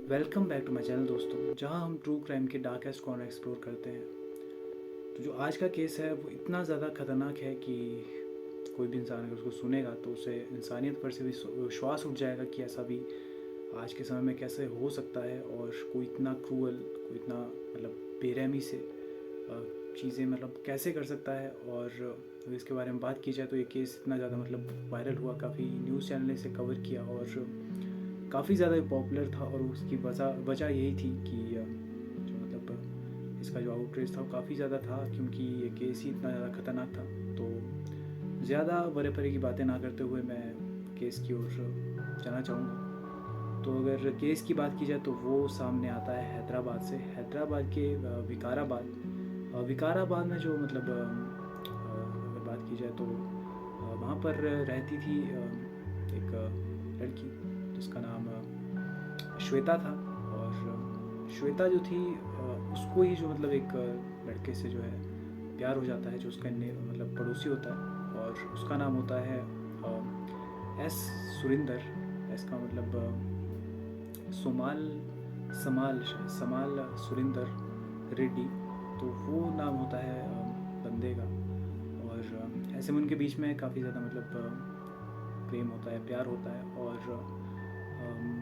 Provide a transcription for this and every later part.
Welcome back to my channel दोस्तों, जहां हम ट्रू क्राइम के डार्केस्ट कॉर्नर एक्सप्लोर करते हैं। तो जो आज का केस है वो इतना ज़्यादा ख़तरनाक है कि कोई भी इंसान अगर उसको सुनेगा तो उसे इंसानियत पर से भी विश्वास उठ जाएगा कि ऐसा भी आज के समय में कैसे हो सकता है। और कोई इतना क्रूअल, कोई इतना बेरहमी से चीज़ें कैसे कर सकता है। और इसके बारे में बात की जाए तो ये केस इतना ज़्यादा वायरल हुआ, काफ़ी न्यूज़ चैनल ने इसे कवर किया और काफ़ी ज़्यादा पॉपुलर था। और उसकी वजह वजह यही थी कि जो इसका जो आउटरीच था वो काफ़ी ज़्यादा था, क्योंकि ये केस ही इतना ज़्यादा ख़तरनाक था। तो ज़्यादा बड़े परे की बातें ना करते हुए मैं केस की ओर जाना चाहूँगा। तो अगर केस की बात की जाए तो वो सामने आता है हैदराबाद से, हैदराबाद के विकाराबाद। विकाराबाद में जो अगर बात की जाए तो वहाँ पर रहती थी एक लड़की जिसका नाम श्वेता था। और श्वेता जो थी उसको ही जो एक लड़के से जो है प्यार हो जाता है, जो उसका पड़ोसी होता है। और उसका नाम होता है एस सुरिंदर। एस का सोमाल समाल समाल सुरिंदर रेड्डी। तो वो नाम होता है बंदे का। और ऐसे में उनके बीच में काफ़ी ज़्यादा प्रेम होता है, प्यार होता है। और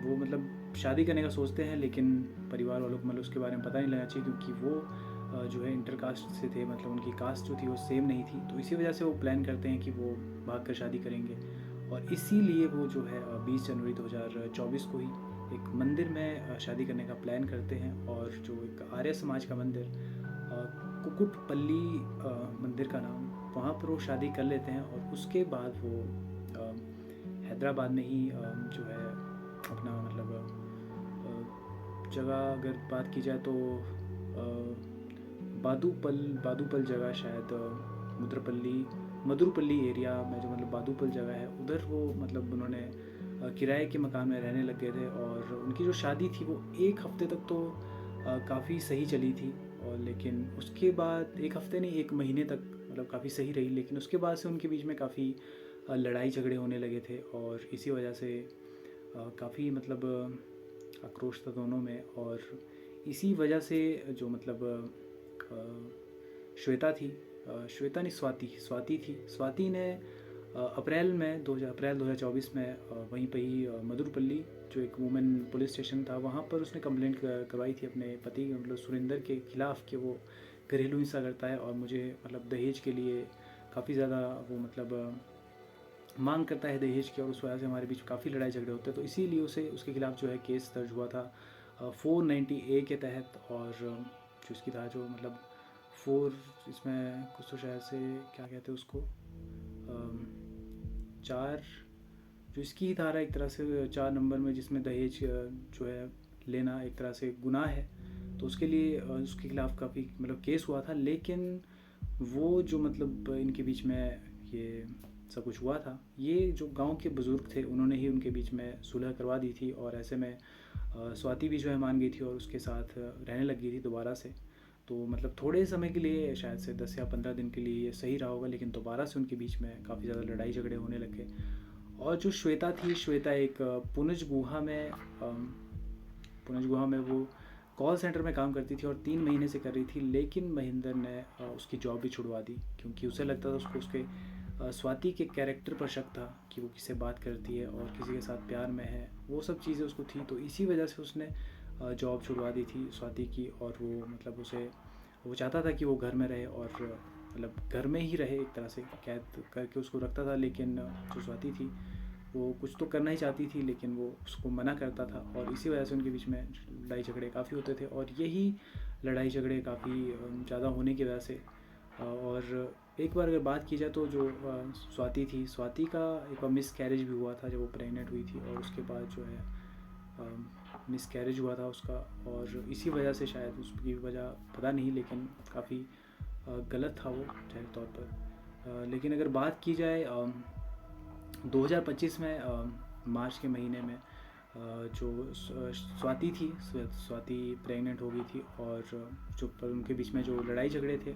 वो शादी करने का सोचते हैं, लेकिन परिवार वालों को उसके बारे में पता नहीं लगना चाहिए, क्योंकि वो जो है इंटरकास्ट से थे, उनकी कास्ट जो थी वो सेम नहीं थी। तो इसी वजह से वो प्लान करते हैं कि वो भाग कर शादी करेंगे। और इसीलिए वो जो है 20 जनवरी 2024 को ही एक मंदिर में शादी करने का प्लान करते हैं। और जो एक आर्य समाज का मंदिर कुकुटपल्ली मंदिर का नाम, वहाँ पर वो शादी कर लेते हैं। और उसके बाद वो हैदराबाद में ही जो है अपना जगह अगर बात की जाए तो बादूपल जगह, शायद मुद्रपल्ली मधुरपल्ली एरिया में जो बादूपल जगह है, उधर वो उन्होंने किराए के मकान में रहने लग गए थे। और उनकी जो शादी थी वो एक हफ्ते तक तो काफ़ी सही चली थी। और लेकिन उसके बाद एक हफ्ते नहीं, एक महीने तक काफ़ी सही रही। लेकिन उसके बाद से उनके बीच में काफ़ी लड़ाई झगड़े होने लगे थे। और इसी वजह से काफ़ी आक्रोश था दोनों में। और इसी वजह से जो श्वेता थी, श्वेता नहीं, स्वाति थी। स्वाति ने अप्रैल 2024 में वहीं पर ही मधुरपल्ली जो एक वुमेन पुलिस स्टेशन था, वहाँ पर उसने कंप्लेंट करवाई थी अपने पति सुरेंद्र के खिलाफ़ कि वो घरेलू हिंसा करता है और मुझे दहेज के लिए काफ़ी ज़्यादा वो मांग करता है दहेज की। और उस वजह से हमारे बीच काफ़ी लड़ाई झगड़े होते हैं। तो इसीलिए उसे उसके खिलाफ़ जो है केस दर्ज हुआ था 490A के तहत। और जो इसकी था जो फोर, इसमें कुछ तो शायद से क्या कहते हैं उसको, चार, जो इसकी ही धारा एक तरह से 4 नंबर में, जिसमें दहेज जो है लेना एक तरह से गुनाह है। तो उसके लिए उसके खिलाफ़ काफ़ी केस हुआ था। लेकिन वो जो इनके बीच में ये सब कुछ हुआ था, ये जो गांव के बुज़ुर्ग थे उन्होंने ही उनके बीच में सुलह करवा दी थी। और ऐसे में स्वाति भी जो है मान गई थी और उसके साथ रहने लग गई थी दोबारा से। तो थोड़े समय के लिए, शायद से 10 या 15 दिन के लिए ये सही रहा होगा, लेकिन दोबारा से उनके बीच में काफ़ी ज़्यादा लड़ाई झगड़े होने लगे। और जो श्वेता थी, श्वेता एक पुनज गुहा में वो कॉल सेंटर में काम करती थी और 3 महीने से कर रही थी। लेकिन महेंद्र ने उसकी जॉब भी छुड़वा दी, क्योंकि उसे लगता था उसको उसके स्वाति के कैरेक्टर पर शक था कि वो किससे बात करती है और किसी के साथ प्यार में है, वो सब चीज़ें उसको थी। तो इसी वजह से उसने जॉब छुड़वा दी थी स्वाति की। और वो उसे वो चाहता था कि वो घर में रहे और घर में ही रहे, एक तरह से कैद करके उसको रखता था। लेकिन जो स्वाति थी वो कुछ तो करना ही चाहती थी, लेकिन वो उसको मना करता था। और इसी वजह से उनके बीच में लड़ाई झगड़े काफ़ी होते थे। और यही लड़ाई झगड़े काफ़ी ज़्यादा होने की वजह से और एक बार अगर बात की जाए तो जो स्वाति थी, स्वाति का एक बार मिस कैरेज भी हुआ था जब वो प्रेग्नेंट हुई थी। और उसके बाद जो है मिस कैरेज हुआ था उसका। और इसी वजह से, शायद उसकी वजह पता नहीं, लेकिन काफ़ी गलत था वो जाहिर तौर पर। लेकिन अगर बात की जाए 2025 में मार्च के महीने में जो स्वाति थी, स्वाति प्रेग्नेंट हो गई थी। और जो पर उनके बीच में जो लड़ाई झगड़े थे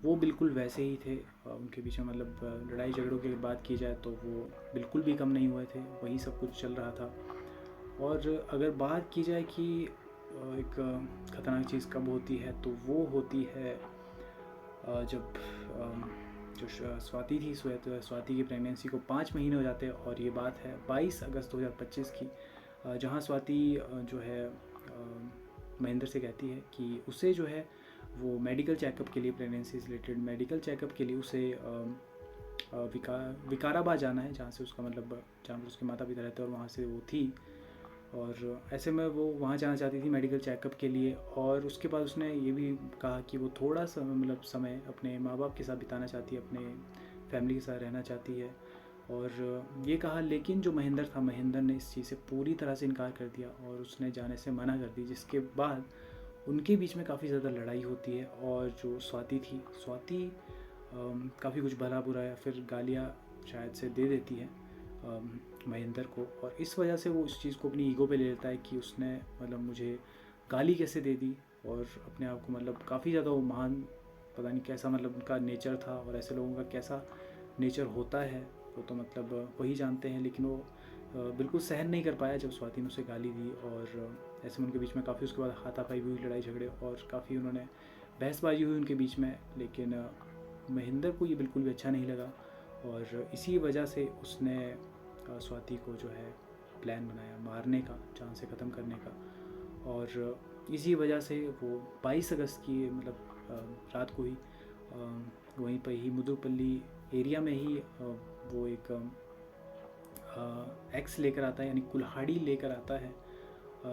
वो बिल्कुल वैसे ही थे। उनके बीच में लड़ाई झगड़ों की बात की जाए तो वो बिल्कुल भी कम नहीं हुए थे, वही सब कुछ चल रहा था। और अगर बात की जाए कि एक ख़तरनाक चीज़ कब होती है, तो वो होती है जब जो स्वाति थी, स्वाति की प्रेगनेंसी को 5 महीने हो जाते हैं। और ये बात है 22 अगस्त 2025 की, जहाँ स्वाति जो है महेंद्र से कहती है कि उसे जो है वो मेडिकल चेकअप के लिए, प्रेगनेंसी से रिलेटेड मेडिकल चेकअप के लिए उसे विकाराबाद जाना है, जहाँ से उसका मतलब जहाँ पर उसके माता पिता रहते हैं और वहाँ से वो थी। और ऐसे में वो वहाँ जाना चाहती थी मेडिकल चेकअप के लिए। और उसके बाद उसने ये भी कहा कि वो थोड़ा सा मतलब समय अपने माँ बाप के साथ बिताना चाहती है, अपने फैमिली के साथ रहना चाहती है। और ये कहा, लेकिन जो महेंद्र था, महेंद्र ने इस चीज़ से पूरी तरह से इनकार कर दिया और उसने जाने से मना कर दी, जिसके बाद उनके बीच में काफ़ी ज़्यादा लड़ाई होती है। और जो स्वाति थी, स्वाति काफ़ी कुछ भला बुरा या फिर गालियाँ शायद से दे देती है महेंद्र को। और इस वजह से वो उस चीज़ को अपनी ईगो पे ले लेता है कि उसने मतलब मुझे गाली कैसे दे दी, और अपने आप को मतलब काफ़ी ज़्यादा वो महान, पता नहीं कैसा मतलब उनका नेचर था और ऐसे लोगों का कैसा नेचर होता है वो तो मतलब वही जानते हैं। लेकिन वो बिल्कुल सहन नहीं कर पाया जब स्वाति ने उसे गाली दी। और ऐसे में उनके बीच में काफ़ी उसके बाद हाथापाई भी हुई, लड़ाई झगड़े, और काफ़ी उन्होंने बहसबाजी हुई उनके बीच में। लेकिन महेंद्र को ये बिल्कुल भी अच्छा नहीं लगा और इसी वजह से उसने स्वाति को जो है प्लान बनाया मारने का, जान से ख़त्म करने का। और इसी वजह से वो 22 अगस्त की मतलब रात को ही वहीं पर ही मुदुरपल्ली एरिया में ही वो एक एक्स लेकर आता है, यानी कुल्हाड़ी लेकर आता है,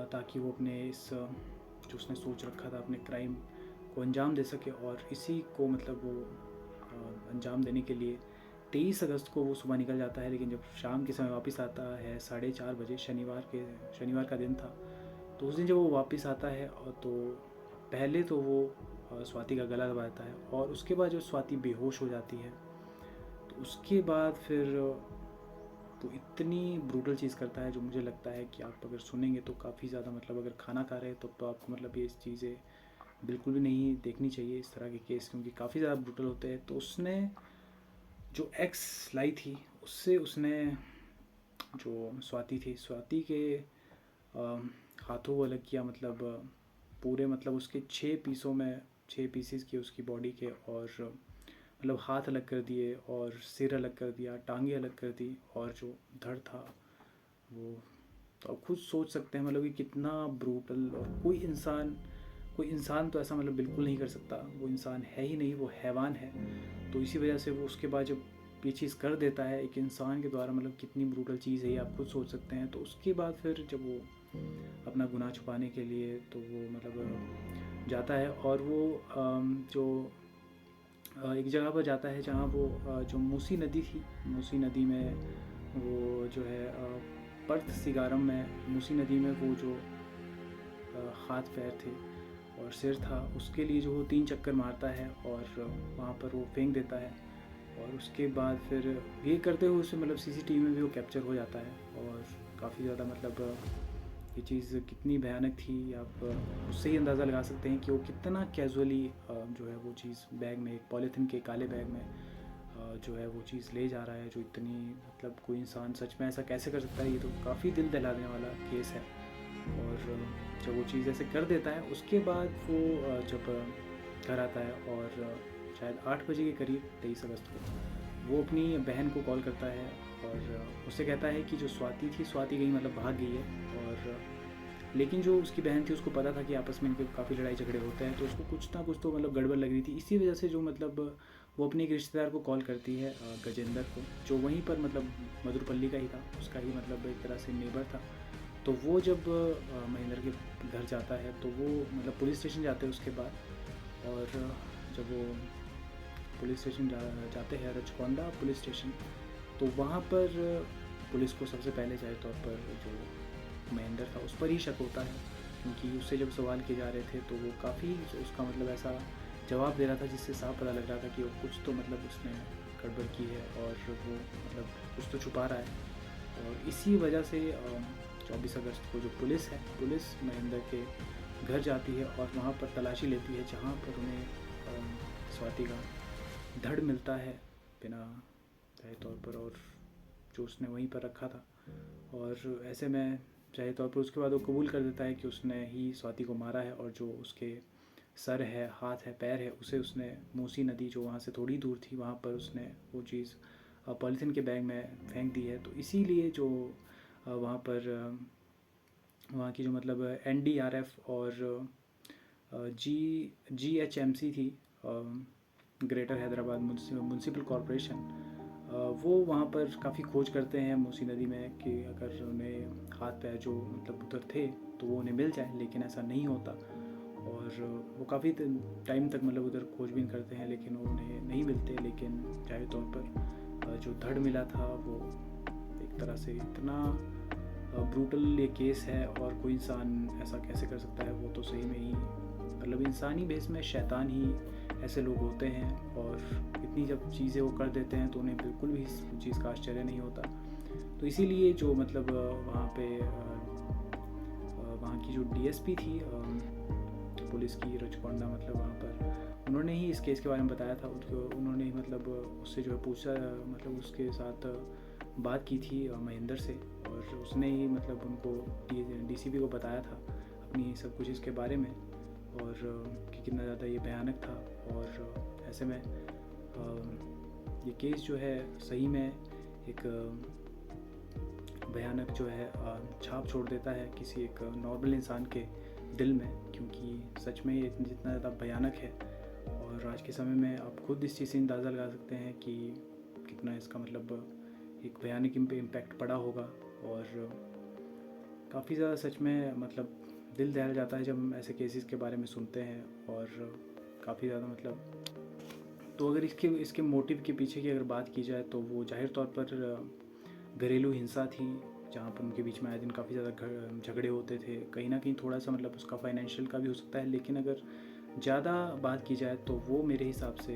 ताकि वो अपने इस जो उसने सोच रखा था अपने क्राइम को अंजाम दे सके। और इसी को मतलब वो अंजाम देने के लिए 23 अगस्त को वो सुबह निकल जाता है। लेकिन जब शाम के समय वापस आता है 4:30 बजे, शनिवार का दिन था, तो उस दिन जब वो वापस आता है तो पहले तो वो स्वाति का गला दबा देता है। और उसके बाद जब स्वाति बेहोश हो जाती है, तो उसके बाद फिर तो इतनी ब्रूटल चीज़ करता है जो मुझे लगता है कि आप अगर सुनेंगे तो काफ़ी ज़्यादा मतलब, अगर खाना खा रहे हैं तो आपको मतलब ये चीज़ें बिल्कुल भी नहीं देखनी चाहिए इस तरह के केस, क्योंकि काफ़ी ज़्यादा ब्रूटल होते हैं। तो उसने जो एक्स लाई थी उससे उसने जो स्वाति थी, स्वाति के हाथों को अलग किया, मतलब पूरे मतलब उसके 6 पीसों में 6 पीसीस किए उसकी बॉडी के। और मतलब हाथ अलग कर दिए और सिर अलग कर दिया, टांगे अलग कर दी, और जो धड़ था वो, तो आप खुद सोच सकते हैं मतलब कि कितना ब्रूटल। और कोई इंसान तो ऐसा मतलब बिल्कुल नहीं कर सकता, वो इंसान है ही नहीं, वो हैवान है। तो इसी वजह से वो उसके बाद जब ये चीज़ कर देता है एक इंसान के द्वारा, मतलब कितनी ब्रूटल चीज़ है ये आप खुद सोच सकते हैं। तो उसके बाद फिर जब वो अपना गुनाह छुपाने के लिए तो वो मतलब जाता है, और वो जो एक जगह पर जाता है जहाँ वो जो मूसी नदी थी, मूसी नदी में वो जो है पर्थ सिगारम में मूसी नदी में वो जो हाथ पैर थे और सिर था, उसके लिए जो वो 3 चक्कर मारता है और वहाँ पर वो फेंक देता है। और उसके बाद फिर ये करते हुए उसे मतलब सीसीटीवी में भी वो कैप्चर हो जाता है। और काफ़ी ज़्यादा मतलब ये चीज़ कितनी भयानक थी, आप उससे ही अंदाज़ा लगा सकते हैं कि वो कितना कैजुअली जो है वो चीज़ बैग में, एक पॉलीथीन के काले बैग में जो है वो चीज़ ले जा रहा है, जो इतनी मतलब कोई इंसान सच में ऐसा कैसे कर सकता है। ये तो काफ़ी दिल दहलाने वाला केस है। और जब वो चीज़ ऐसे कर देता है, उसके बाद वो जब घर आता है और शायद 8 बजे के करीब 23 अगस्त को वो अपनी बहन को कॉल करता है और उससे कहता है कि जो स्वाति थी, स्वाति कहीं मतलब भाग गई है। और लेकिन जो उसकी बहन थी उसको पता था कि आपस में इनके काफ़ी लड़ाई झगड़े होते हैं, तो उसको कुछ ना कुछ तो मतलब गड़बड़ लग रही थी। इसी वजह से जो मतलब वो अपने एक रिश्तेदार को कॉल करती है, गजेंद्र को, जो वहीं पर मतलब मधुरपल्ली का ही था, उसका ही मतलब एक तरह से नेबर था। तो वो जब महेंद्र के घर जाता है तो वो मतलब पुलिस स्टेशन जाते हैं उसके बाद। और जब वो पुलिस स्टेशन जाते हैं, रचकोंडा पुलिस स्टेशन, तो वहाँ पर पुलिस को सबसे पहले चाहे तौर पर जो महेंद्र था उस पर ही शक होता है, क्योंकि उससे जब सवाल किए जा रहे थे तो वो काफ़ी उसका मतलब ऐसा जवाब दे रहा था जिससे साफ पता लग रहा था कि वो कुछ तो मतलब उसने गड़बड़ की है और वो मतलब कुछ तो छुपा रहा है। और इसी वजह से 24 अगस्त को जो पुलिस है, पुलिस महेंद्र के घर जाती है और वहाँ पर तलाशी लेती है, जहाँ पर उन्हें स्वाति का धड़ मिलता है बिना तय तौर पर, और जो उसने वहीं पर रखा था। और ऐसे में जाहिर तौर पर उसके बाद वो कबूल कर देता है कि उसने ही स्वाति को मारा है, और जो उसके सर है, हाथ है, पैर है, उसे उसने मूसी नदी जो वहाँ से थोड़ी दूर थी वहाँ पर उसने वो चीज़ पॉलीथीन के बैग में फेंक दी है। तो इसीलिए जो वहाँ पर वहाँ की जो मतलब NDRF और GHMC थी, ग्रेटर हैदराबाद म्यूनसिपल कॉरपोरेशन, वो वहाँ पर काफ़ी खोज करते हैं मूसी नदी में कि अगर उन्हें हाथ पैर जो मतलब उधर थे तो वो उन्हें मिल जाए, लेकिन ऐसा नहीं होता। और वो काफ़ी टाइम तक मतलब उधर खोजबीन करते हैं लेकिन वो उन्हें नहीं मिलते। लेकिन जाहिर तौर पर जो धड़ मिला था वो एक तरह से इतना ब्रूटल ये केस है, और कोई इंसान ऐसा कैसे कर सकता है। वो तो सही में ही मतलब इंसानी बेस में शैतान ही ऐसे लोग होते हैं, और इतनी जब चीज़ें वो कर देते हैं तो उन्हें बिल्कुल भी इस चीज़ का आश्चर्य नहीं होता। तो इसीलिए जो मतलब वहाँ पे वहाँ की जो DSP थी पुलिस की, रचकोंडा, मतलब वहाँ पर उन्होंने ही इस केस के बारे में बताया था। उन्होंने ही मतलब उससे जो है पूछा, मतलब उसके साथ बात की थी महेंद्र से, और उसने ही मतलब उनको DCP को बताया था अपनी सब कुछ इसके बारे में, और कि कितना ज़्यादा ये भयानक था। और ऐसे में ये केस जो है सही में एक भयानक जो है छाप छोड़ देता है किसी एक नॉर्मल इंसान के दिल में, क्योंकि सच में ये जितना ज़्यादा भयानक है, और आज के समय में आप खुद इस चीज़ से अंदाज़ा लगा सकते हैं कि कितना इसका मतलब एक भयानक इम्पैक्ट पड़ा होगा। और काफ़ी ज़्यादा सच में मतलब दिल दहल जाता है जब हम ऐसे केसेस के बारे में सुनते हैं, और काफ़ी ज़्यादा मतलब तो अगर इसके मोटिव के पीछे की अगर बात की जाए तो वो जाहिर तौर पर घरेलू हिंसा थी, जहाँ पर उनके बीच में आए दिन काफ़ी ज़्यादा झगड़े होते थे। कहीं ना कहीं थोड़ा सा मतलब उसका फाइनेंशियल का भी हो सकता है, लेकिन अगर ज़्यादा बात की जाए तो वो मेरे हिसाब से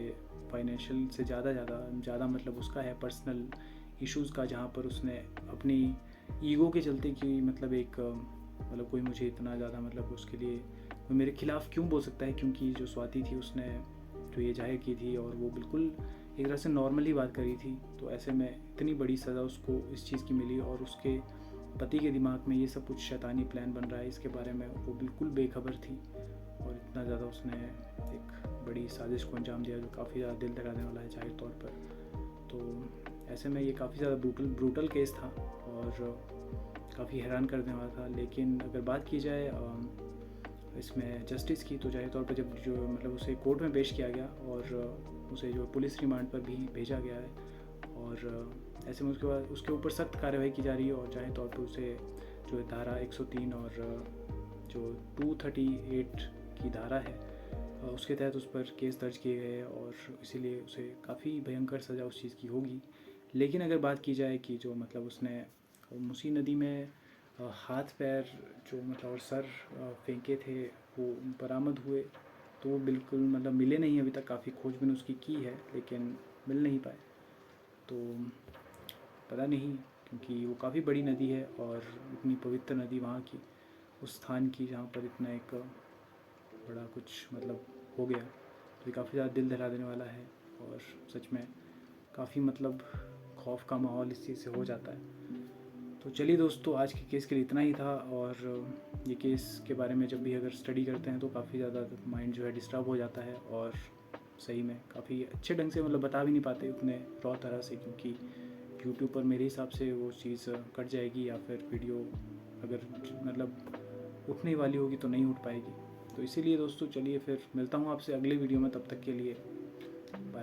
फाइनेंशियल से ज़्यादा मतलब उसका है पर्सनल इश्यूज़ का, जहाँ पर उसने अपनी ईगो के चलते कि मतलब एक मतलब कोई मुझे इतना ज़्यादा मतलब उसके लिए कोई मेरे खिलाफ़ क्यों बोल सकता है, क्योंकि जो स्वाति थी उसने जो ये जाहिर की थी और वो बिल्कुल एक तरह से नॉर्मली बात करी थी। तो ऐसे में इतनी बड़ी सज़ा उसको इस चीज़ की मिली, और उसके पति के दिमाग में ये सब कुछ शैतानी प्लान बन रहा है इसके बारे में वो बिल्कुल बेखबर थी, और इतना ज़्यादा उसने एक बड़ी साजिश को अंजाम दिया जो काफ़ी ज़्यादा दिल दहला देने वाला है जाहिर तौर पर। तो ऐसे में ये काफ़ी ज़्यादा ब्रूटल केस था और काफ़ी हैरान कर देने वाला था। लेकिन अगर बात की जाए इसमें जस्टिस की, तो जाहिर तौर पर जब जो मतलब उसे कोर्ट में पेश किया गया और उसे जो पुलिस रिमांड पर भी भेजा गया है, और ऐसे में उसके बाद उसके ऊपर सख्त कार्रवाई की जा रही है, और जाहिर तौर पर उसे जो धारा 103 और जो 238 की धारा है उसके तहत उस पर केस दर्ज किए गए, और इसीलिए उसे काफ़ी भयंकर सज़ा उस चीज़ की होगी। लेकिन अगर बात की जाए कि जो मतलब उसने मूसी नदी में हाथ पैर जो मतलब और सर फेंके थे वो बरामद हुए, तो वो बिल्कुल मतलब मिले नहीं अभी तक। काफ़ी खोजबीन उसकी की है लेकिन मिल नहीं पाए, तो पता नहीं, क्योंकि वो काफ़ी बड़ी नदी है और इतनी पवित्र नदी वहाँ की, उस स्थान की जहाँ पर इतना एक बड़ा कुछ मतलब हो गया, तो ये काफ़ी ज़्यादा दिल दहला देने वाला है। और सच में काफ़ी मतलब खौफ का माहौल इस चीज़ से हो जाता है। तो चलिए दोस्तों, आज के केस के लिए इतना ही था, और ये केस के बारे में जब भी अगर स्टडी करते हैं तो काफ़ी ज़्यादा माइंड जो है डिस्टर्ब हो जाता है, और सही में काफ़ी अच्छे ढंग से मतलब बता भी नहीं पाते उतने रॉ तरह से, क्योंकि यूट्यूब पर मेरे हिसाब से वो चीज़ कट जाएगी, या फिर वीडियो अगर मतलब उठने वाली होगी तो नहीं उठ पाएगी। तो इसीलिए दोस्तों चलिए फिर मिलता हूँ आपसे अगले वीडियो में, तब तक के लिए बाय।